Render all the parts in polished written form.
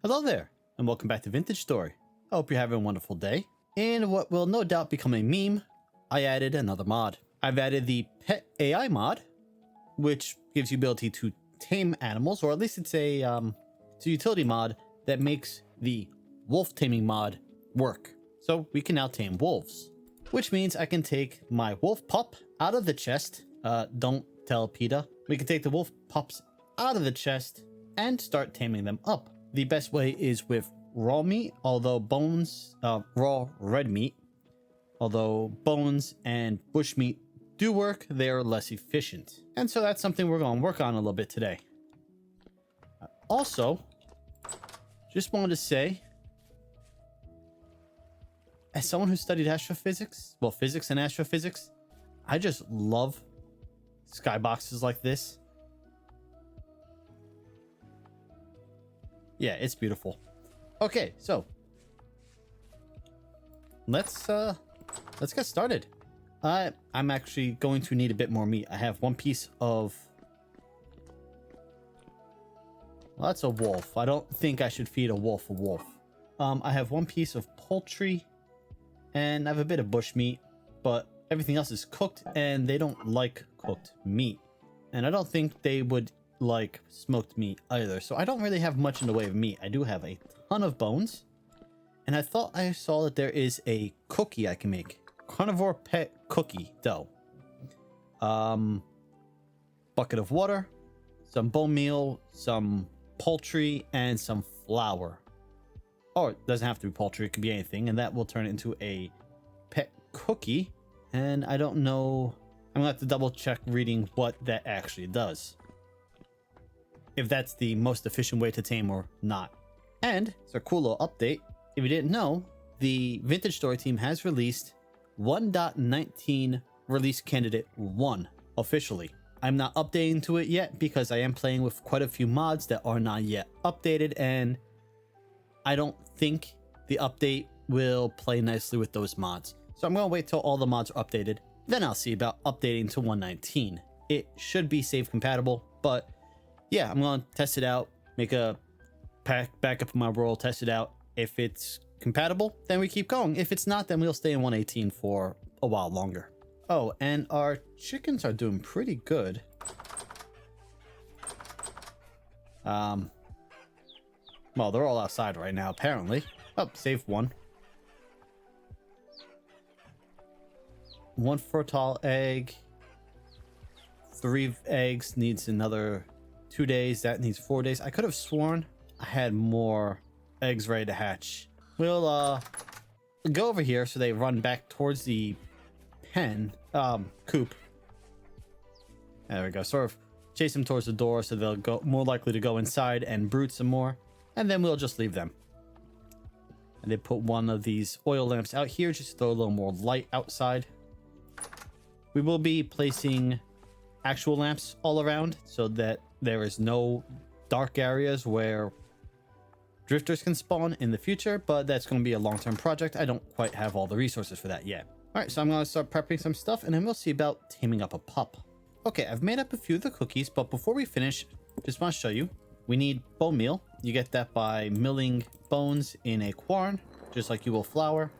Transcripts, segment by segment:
Hello there, and welcome back to Vintage Story. I hope you're having a wonderful day. In what will no doubt become a meme, I added another mod. I've added the Pet AI mod, which gives you ability to tame animals, or at least it's a utility mod that makes the Wolf Taming mod work. So we can now tame wolves, which means I can take my wolf pup out of the chest. Don't tell PETA. We can take the wolf pups out of the chest and start taming them up. The best way is with raw meat, although raw red meat, although bones and bush meat do work, they are less efficient. And so that's something we're going to work on a little bit today. Also, just wanted to say, as someone who studied astrophysics, well, physics and astrophysics, I just love skyboxes like this. Yeah, it's beautiful. Okay, so let's get started. I'm actually going to need a bit more meat. I have one piece of, well, that's a wolf. I don't think I should feed a wolf a wolf. I have one piece of poultry and I have a bit of bush meat, but everything else is cooked and they don't like cooked meat. And I don't think they would like smoked meat either, so I don't really have much in the way of meat. I do have a ton of bones, and I thought I saw that there is a cookie I can make. Carnivore pet cookie dough. Bucket of water, some bone meal, some poultry, and some flour. Or it doesn't have to be poultry, it could be anything, and that will turn it into a pet cookie. And I don't know, I'm gonna have to double check reading what that actually does, if that's the most efficient way to tame or not. And it's a cool little update. If you didn't know, the Vintage Story team has released 1.19 release candidate 1 officially. I'm not updating to it yet because I am playing with quite a few mods that are not yet updated, and I don't think the update will play nicely with those mods. So I'm going to wait till all the mods are updated, then I'll see about updating to 1.19. It should be save compatible, but yeah, I'm going to test it out, make a backup of my world, test it out. If it's compatible, then we keep going. If it's not, then we'll stay in 1.18 for a while longer. Oh, and our chickens are doing pretty good. Well, they're all outside right now, apparently. Oh, save one. One fertile egg. 3 eggs needs another 2 days. That needs 4 days. I could have sworn I had more eggs ready to hatch. We'll go over here so they run back towards the pen, coop. There we go. Sort of chase them towards the door so they'll go more likely to go inside and brood some more, and then we'll just leave them. And they put one of these oil lamps out here just to throw a little more light outside. We will be placing actual lamps all around so that there is no dark areas where drifters can spawn in the future, but that's going to be a long-term project. I don't quite have all the resources for that yet. All right, so I'm going to start prepping some stuff, and then we'll see about taming up a pup. Okay, I've made up a few of the cookies, but before we finish, just want to show you, we need bone meal. You get that by milling bones in a quern, just like you will flour,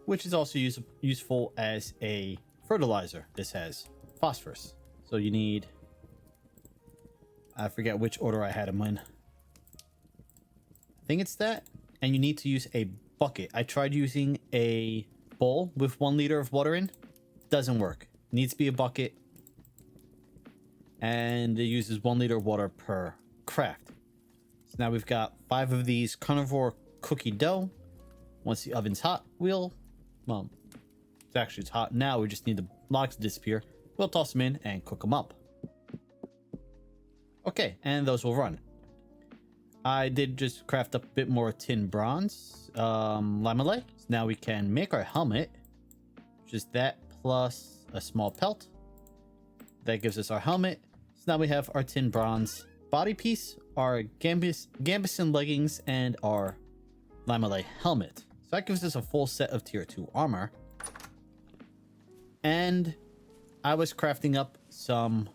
which is also useful as a fertilizer. This has phosphorus. So you need, I forget which order I had them in. I think it's that. And you need to use a bucket. I tried using a bowl with 1 liter of water in. Doesn't work. It needs to be a bucket. And it uses 1 liter of water per craft. So now we've got 5 of these carnivore cookie dough. Once the oven's hot, well, it's hot now. We just need the logs to disappear. We'll toss them in and cook them up. Okay, and those will run. I did just craft up a bit more tin bronze lamellae. So now we can make our helmet. Just that plus a small pelt. That gives us our helmet. So now we have our tin bronze body piece, our gambeson leggings, and our lamellae helmet. So that gives us a full set of tier 2 armor. And I was crafting up some,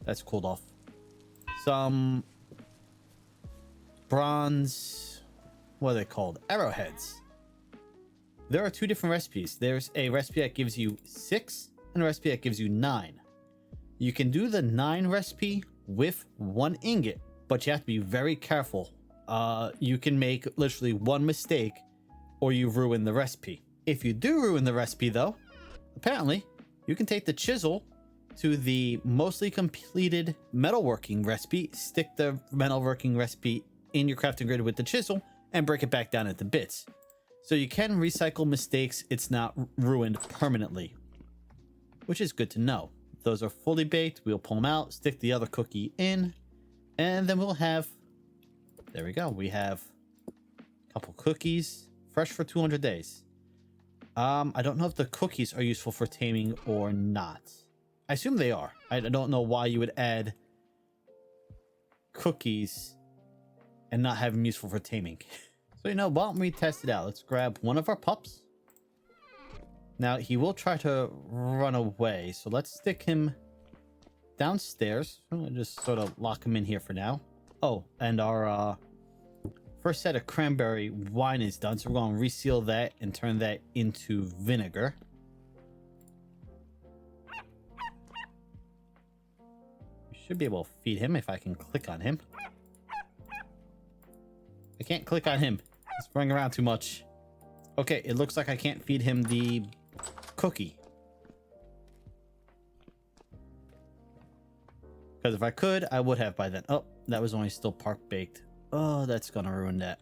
that's cooled off, some bronze, what are they called? Arrowheads. There are 2 different recipes. There's a recipe that gives you 6 and a recipe that gives you 9. You can do the 9 recipe with 1 ingot, but you have to be very careful. You can make literally 1 mistake or you ruin the recipe. If you do ruin the recipe though, apparently you can take the chisel to the mostly completed metalworking recipe, stick the metalworking recipe in your crafting grid with the chisel, and break it back down into bits. So you can recycle mistakes. It's not ruined permanently, which is good to know. Those are fully baked. We'll pull them out, stick the other cookie in, and then we'll have, there we go. We have a couple cookies, fresh for 200 days. I don't know if the cookies are useful for taming or not. I assume they are. I don't know why you would add cookies and not have them useful for taming. So, why don't we test it out? Let's grab one of our pups. Now, he will try to run away. So let's stick him downstairs. I'm going to just sort of lock him in here for now. Oh, and our first set of cranberry wine is done. So we're going to reseal that and turn that into vinegar. We should be able to feed him if I can click on him. I can't click on him. He's running around too much. Okay, it looks like I can't feed him the cookie. Because if I could, I would have by then. Oh, that was only still park baked. Oh, that's gonna ruin that.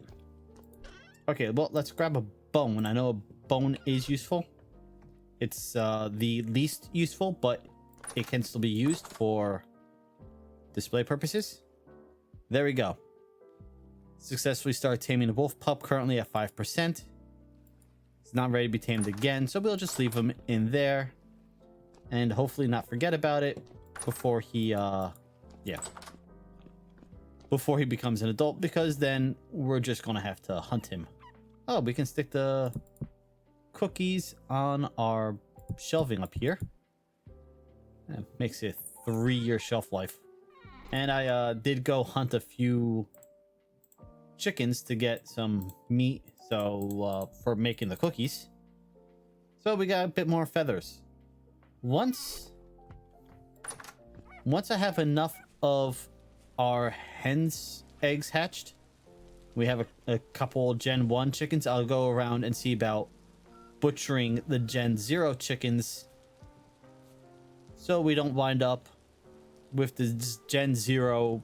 Okay, well, let's grab a bone. I know a bone is useful. It's the least useful, but it can still be used for display purposes. There we go. Successfully started taming the wolf pup, currently at 5%. It's not ready to be tamed again, so we'll just leave him in there and hopefully not forget about it before he before he becomes an adult, because then we're just gonna have to hunt him. Oh, we can stick the cookies on our shelving up here. That makes it a 3-year shelf life. And I did go hunt a few chickens to get some meat, so for making the cookies. So we got a bit more feathers. Once I have enough of our hens eggs hatched, we have a couple Gen 1 chickens. I'll go around and see about butchering the Gen 0 chickens so we don't wind up with the Gen 0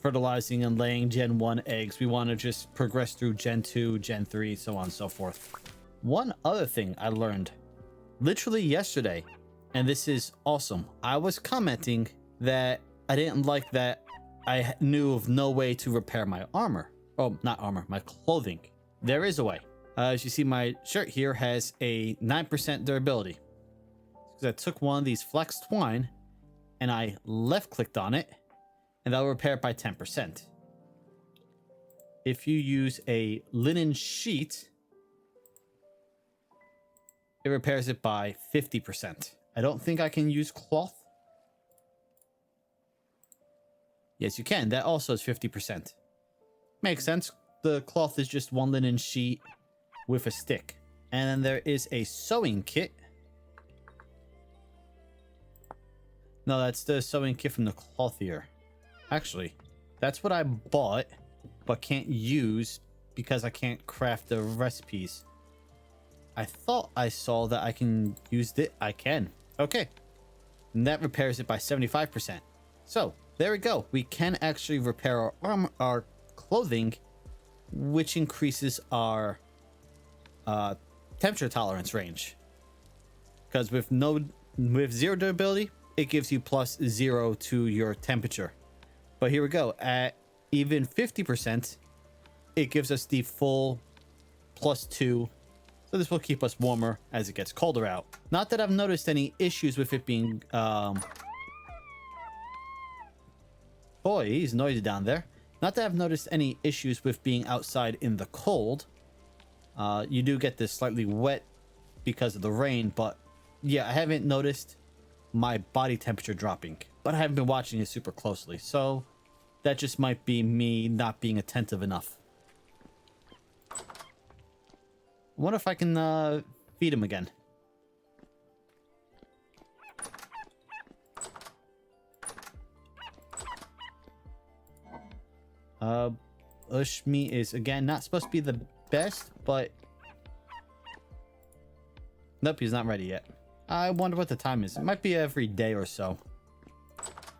fertilizing and laying Gen 1 eggs. We want to just progress through Gen 2, Gen 3, so on and so forth. One other thing I learned literally yesterday, and this is awesome. I was commenting that I didn't like that I knew of no way to repair my armor. Oh, not armor, my clothing. There is a way. As you see, my shirt here has a 9% durability. Because I took one of these flex twine and I left clicked on it, and that'll repair it by 10%. If you use a linen sheet, it repairs it by 50%. I don't think I can use cloth. Yes, you can. That also is 50%. Makes sense. The cloth is just one linen sheet with a stick. And then there is a sewing kit. No, that's the sewing kit from the clothier. Actually, that's what I bought, but can't use because I can't craft the recipes. I thought I saw that I can use it. I can. Okay. And that repairs it by 75%. So, there we go. We can actually repair our armor, our clothing, which increases our temperature tolerance range. Because with 0 durability, it gives you plus 0 to your temperature. But here we go. At even 50%, it gives us the full plus 2. So this will keep us warmer as it gets colder out. Not that I've noticed any issues with it being... Boy, he's noisy down there. Not that I've noticed any issues with being outside in the cold. You do get this slightly wet because of the rain, but yeah, I haven't noticed my body temperature dropping. But I haven't been watching it super closely, so That just might be me not being attentive enough. I wonder if I can feed him again. Ushmi is again not supposed to be the best, but nope, he's not ready yet. I wonder what the time is. It might be every day or so.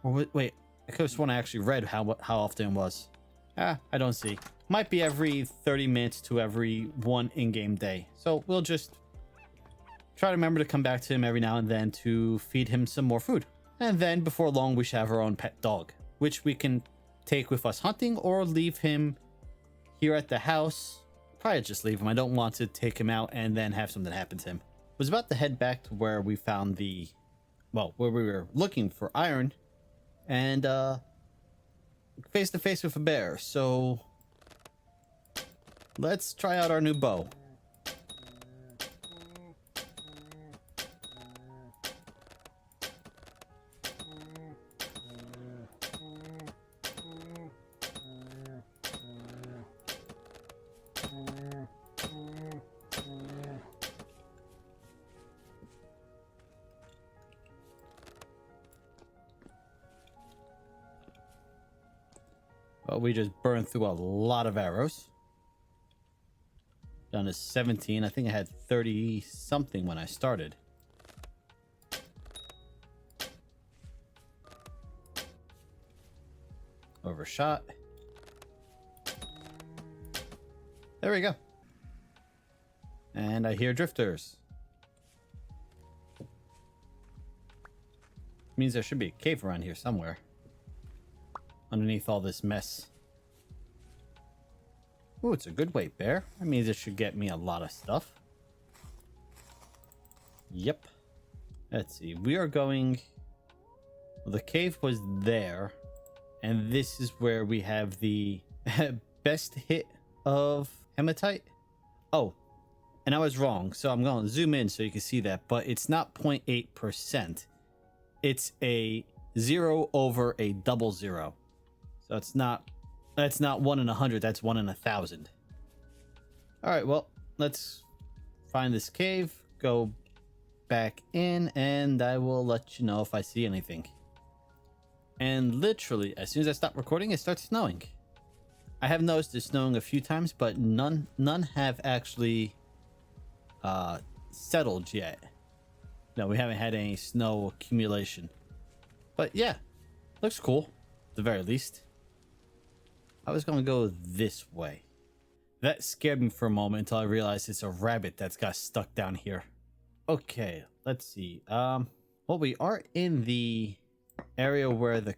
Or wait, I could have sworn I actually read how often it was. I don't see. Might be every 30 minutes to every one in-game day. So we'll just try to remember to come back to him every now and then to feed him some more food. And then before long, we should have our own pet dog, which we can take with us hunting or leave him here at the house. Probably just leave him. I don't want to take him out and then have something happen to him. I was about to head back to where we found the, well, where we were looking for iron, and face to face with a bear. So let's try out our new bow. Well, we just burned through a lot of arrows. Down to 17. I think I had 30 something when I started. Overshot. There we go. And I hear drifters. Means there should be a cave around here somewhere. Underneath all this mess. Ooh, it's a good weight bear. That means it should get me a lot of stuff. Yep. Let's see. We are going... Well, the cave was there. And this is where we have the best hit of hematite. Oh, and I was wrong. So I'm going to zoom in so you can see that. But it's not 0.8%. It's a 0 over a double 0. So it's not, that's not 1 in 100, that's 1 in 1,000. All right, well, let's find this cave, go back in, and I will let you know if I see anything. And literally, as soon as I stop recording, it starts snowing. I have noticed it's snowing a few times, but none have actually settled yet. No, we haven't had any snow accumulation. But yeah, looks cool, at the very least. I was going to go this way. That scared me for a moment until I realized it's a rabbit that's got stuck down here. Okay, let's see. Well, we are in the area where the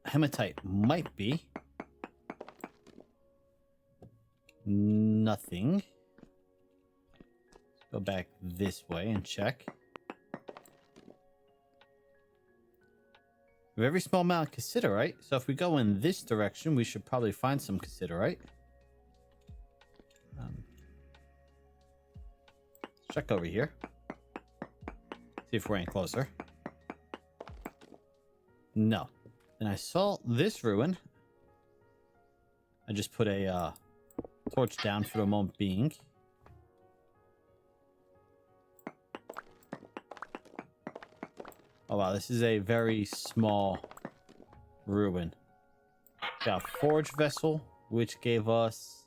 hematite might be. Nothing. Let's go back this way and check. We have every small amount of cassiterite, so if we go in this direction, we should probably find some cassiterite. Let's check over here. See if we're any closer. No. And I saw this ruin. I just put a torch down for the moment being. Oh wow, this is a very small ruin. Got a forge vessel, which gave us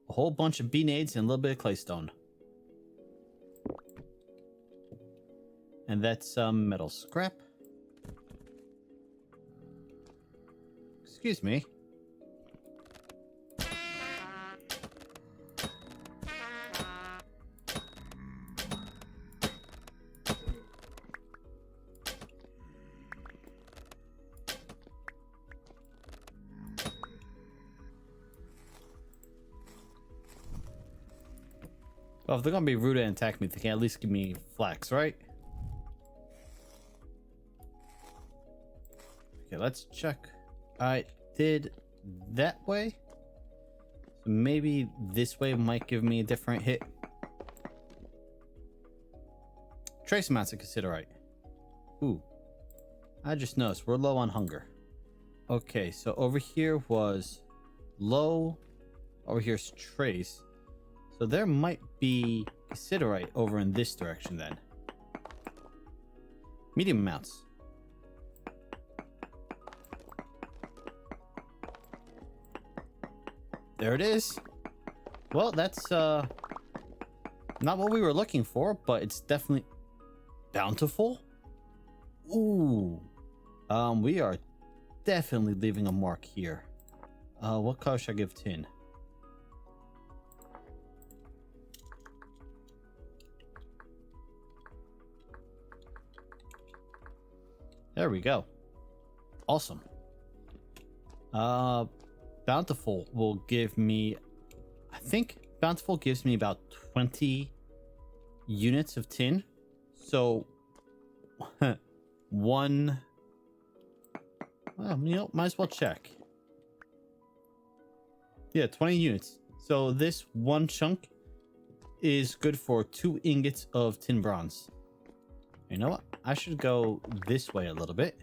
a whole bunch of beanades and a little bit of claystone. And that's some metal scrap. Excuse me. Well, if they're gonna be rude and attack me, they can at least give me flax, right? Okay, let's check. I did that way. So maybe this way might give me a different hit. Trace amounts of cassiterite. Ooh. I just noticed we're low on hunger. Okay, so over here was low. Over here's trace. So there might be Siderite over in this direction then. Medium amounts. There it is. Well, that's not what we were looking for, but it's definitely bountiful. Ooh. We are definitely leaving a mark here. What color should I give tin? There we go. Awesome. Bountiful will give me, I think Bountiful gives me about 20 units of tin. So one, well, you know, might as well check. Yeah, 20 units. So this one chunk is good for 2 ingots of tin bronze. You know what? I should go this way a little bit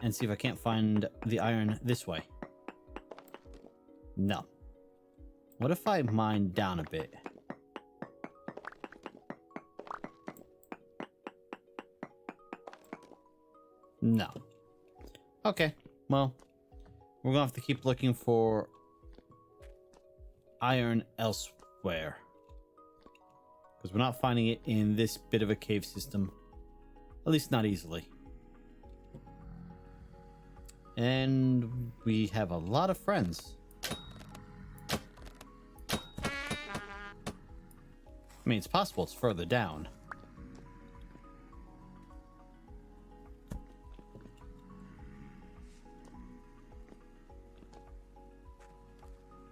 and see if I can't find the iron this way. No. What if I mine down a bit? No. Okay. Well, we're gonna have to keep looking for iron elsewhere, because we're not finding it in this bit of a cave system. At least not easily. And we have a lot of friends. I mean, it's possible it's further down.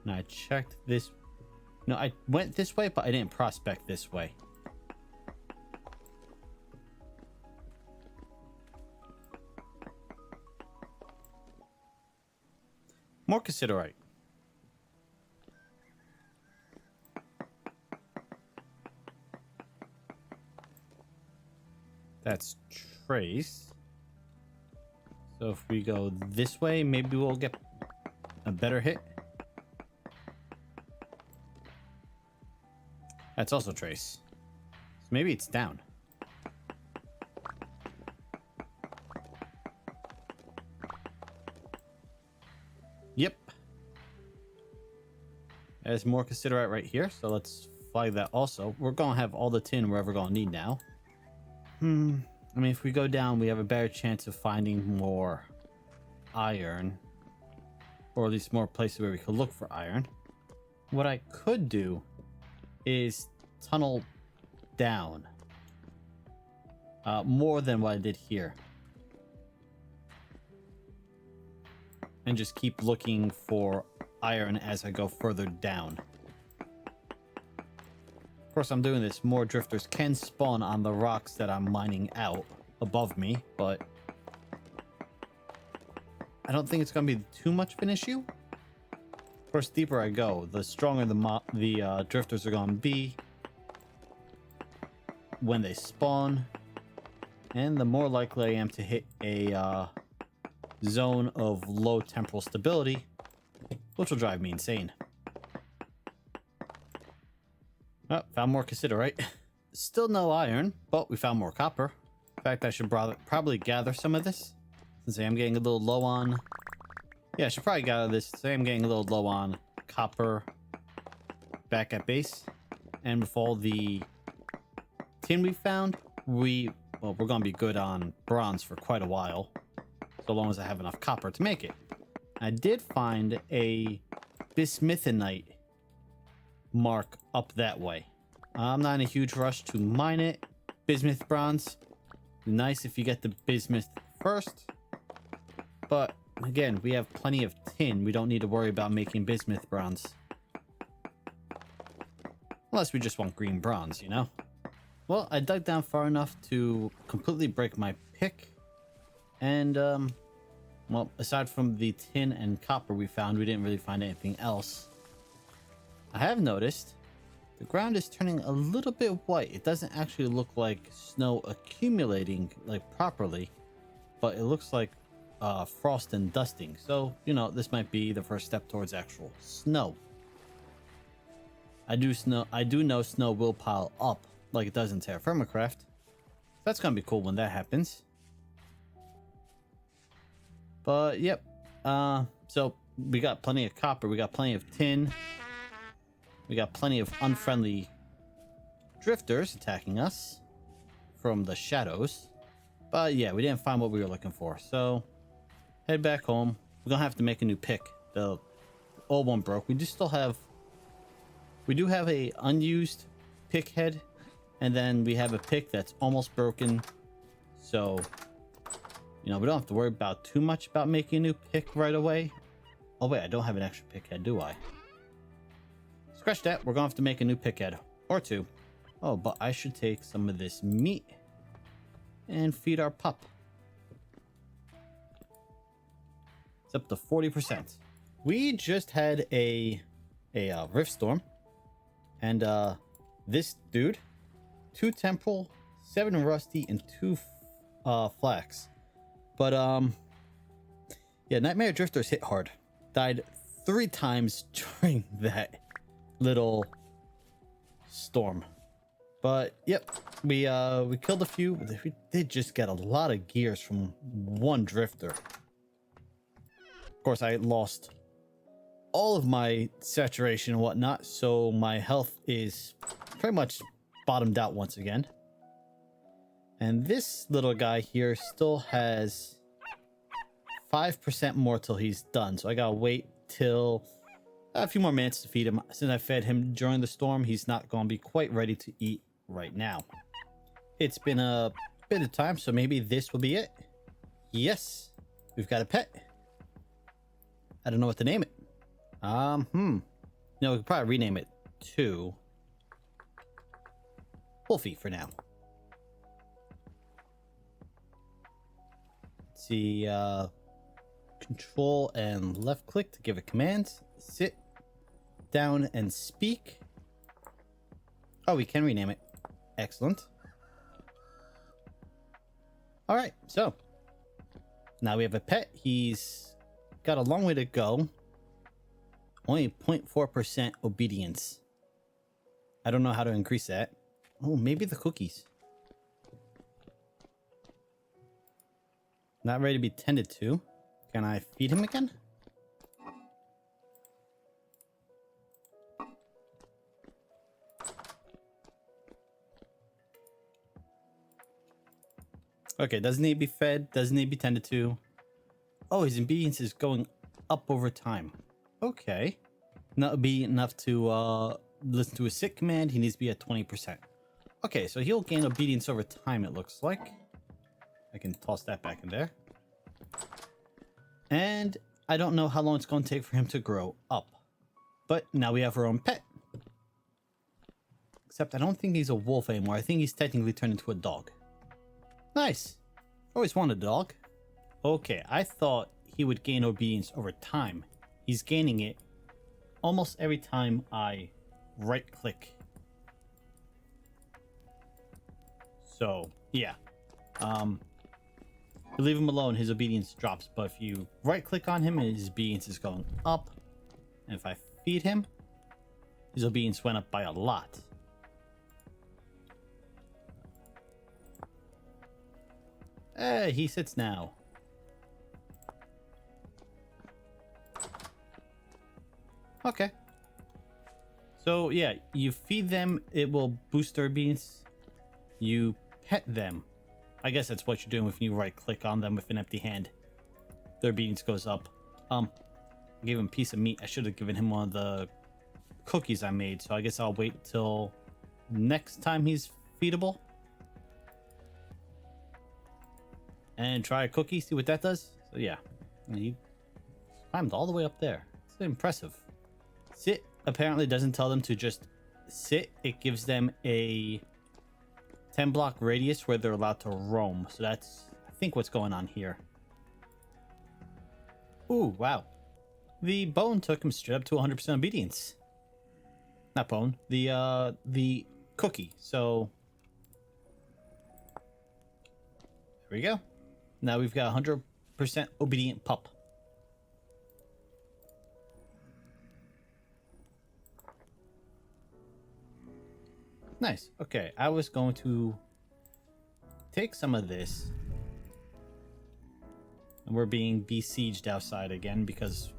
And I checked this. No, I went this way, but I didn't prospect this way. More Cassiderite. That's trace. So if we go this way, maybe we'll get a better hit. That's also trace. So maybe it's down. Yep. There's more Cassiderite right here, so let's flag that also. We're gonna have all the tin we're ever gonna need now. I mean, if we go down, we have a better chance of finding more iron. Or at least more places where we could look for iron. What I could do is tunnel down. More than what I did here. And just keep looking for iron as I go further down. Of course, I'm doing this. More drifters can spawn on the rocks that I'm mining out above me, but I don't think it's going to be too much of an issue. Of course, the deeper I go, the stronger the drifters are going to be when they spawn, and the more likely I am to hit a zone of low temporal stability, which will drive me insane. Oh, found more Cassiderite. Still no iron, but we found more copper. In fact, I should probably gather some of this, since I am getting a little low on... Yeah, I should probably gather this, since I am getting a little low on copper back at base. And with all the tin we found, we're going to be good on bronze for quite a while, so long as I have enough copper to make it. I did find a bismuthinite mark up that way. I'm not in a huge rush to mine it. Bismuth bronze, nice if you get the bismuth first, but again, we have plenty of tin. We don't need to worry about making bismuth bronze, unless we just want green bronze, you know. Well, I dug down far enough to completely break my pick, and well, aside from the tin and copper we found, we didn't really find anything else. I have noticed the ground is turning a little bit white. It doesn't actually look like snow accumulating like properly. but it looks like frost and dusting. So, you know, this might be the first step towards actual snow. I do know snow will pile up like it does in Terra Firmacraft. That's gonna be cool when that happens. But yep, so we got plenty of copper, we got plenty of tin, we got plenty of unfriendly drifters attacking us from the shadows. But yeah, we didn't find what we were looking for, so head back home. We're gonna have to make a new pick. The old one broke. We do have a unused pick head, and then we have a pick that's almost broken. So, you know, we don't have to worry about too much about making a new pick right away. Oh wait, I don't have an extra pick head, do I? Scratch that. We're gonna have to make a new pick head or two. Oh, but I should take some of this meat and feed our pup. It's up to 40%. We just had a rift storm. And this dude, 2 temporal, 7 rusty, and 2 flax. But yeah, Nightmare Drifters hit hard. Died 3 times during that little storm. But yep, we killed a few. We did just get a lot of gears from one drifter. Of course, I lost all of my saturation and whatnot, so my health is pretty much bottomed out once again. And this little guy here still has 5% more till he's done, so I gotta wait till a few more minutes to feed him. Since I fed him during the storm, he's not gonna be quite ready to eat right now. It's been a bit of time, so maybe this will be it. Yes, we've got a pet. I don't know what to name it. No, we could probably rename it to Wolfie for now. Let's see, control and left click to give it commands. Sit down and speak. Oh, we can rename it. Excellent. All right, so now we have a pet. He's got a long way to go. Only 0.4% obedience. I don't know how to increase that. Oh, maybe the cookies. Not ready to be tended to. Can I feed him again? Okay, doesn't need to be fed. Doesn't need to be tended to. Oh, his obedience is going up over time. Okay. Not be enough to listen to a sit command. He needs to be at 20%. Okay, so he'll gain obedience over time, it looks like. I can toss that back in there. And I don't know how long it's going to take for him to grow up. But now we have our own pet. Except I don't think he's a wolf anymore. I think he's technically turned into a dog. Nice. Always wanted a dog. Okay, I thought he would gain obedience over time. He's gaining it almost every time I right click. So yeah, you leave him alone, his obedience drops, but if you right click on him, his obedience is going up. And if I feed him, his obedience went up by a lot. Hey, he sits now. Okay. So yeah, you feed them, it will boost their obedience. You pet them. I guess that's what you're doing when you right click on them with an empty hand. Their obedience goes up. I gave him a piece of meat. I should have given him one of the cookies I made, so I guess I'll wait till next time he's feedable. And try a cookie, see what that does. So yeah, he climbed all the way up there. It's impressive. Sit apparently doesn't tell them to just sit. It gives them a 10 block radius where they're allowed to roam. So that's, I think, what's going on here. Ooh, wow. The bone took him straight up to 100% obedience. Not bone, the cookie. So there we go. Now we've got 100% obedient pup. Nice. Okay, I was going to take some of this. And we're being besieged outside again because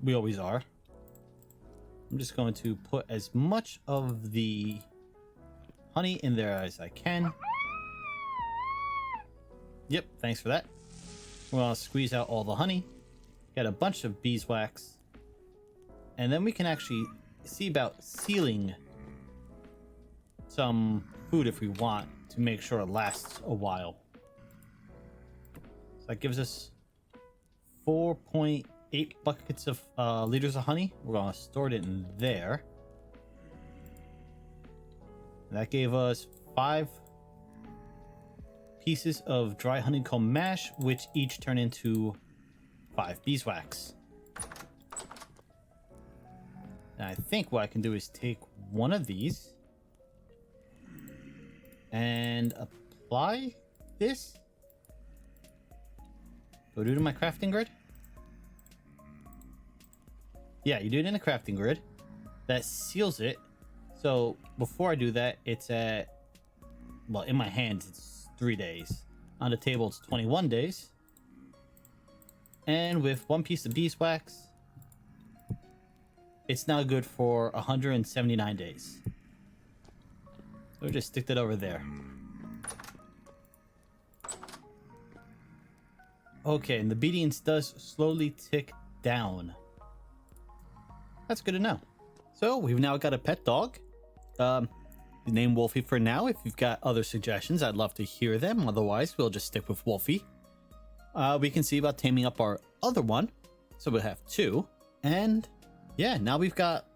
we always are. I'm just going to put as much of the honey in there as I can. Yep, thanks for that. We're gonna squeeze out all the honey. Get a bunch of beeswax. And then we can actually see about sealing some food if we want to make sure it lasts a while. So that gives us 4.8 buckets of liters of honey. We're gonna store it in there. And that gave us 5 pieces of dry honeycomb mash, which each turn into 5 beeswax. And I think what I can do is take one of these and apply this. Go do to my crafting grid. Yeah, you do it in a crafting grid. That seals it. So before I do that, it's at, well, in my hands, it's 3 days. On the table, it's 21 days. And with 1 piece of beeswax, it's now good for 179 days. So we'll just stick that over there. Okay, and the obedience does slowly tick down. That's good to know. So we've now got a pet dog. Name Wolfie for now. If you've got other suggestions, I'd love to hear them. Otherwise, we'll just stick with Wolfie. We can see about taming up our other one. So we'll have 2. And yeah, now we've got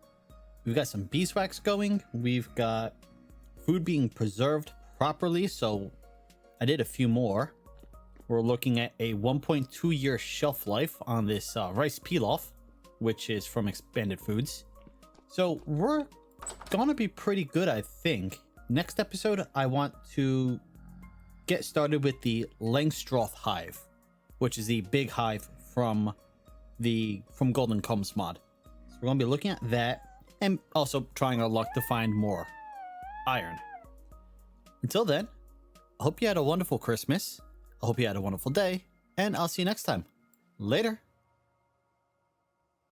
some beeswax going. We've got food being preserved properly. So I did a few more. We're looking at a 1.2 year shelf life on this rice pilaf, which is from Expanded Foods. So we're gonna be pretty good, I think. Next episode, I want to get started with the Langstroth hive, which is the big hive from Golden Combs mod. So we're gonna be looking at that and also trying our luck to find more iron. Until then, I hope you had a wonderful Christmas. I hope you had a wonderful day, and I'll see you next time. Later.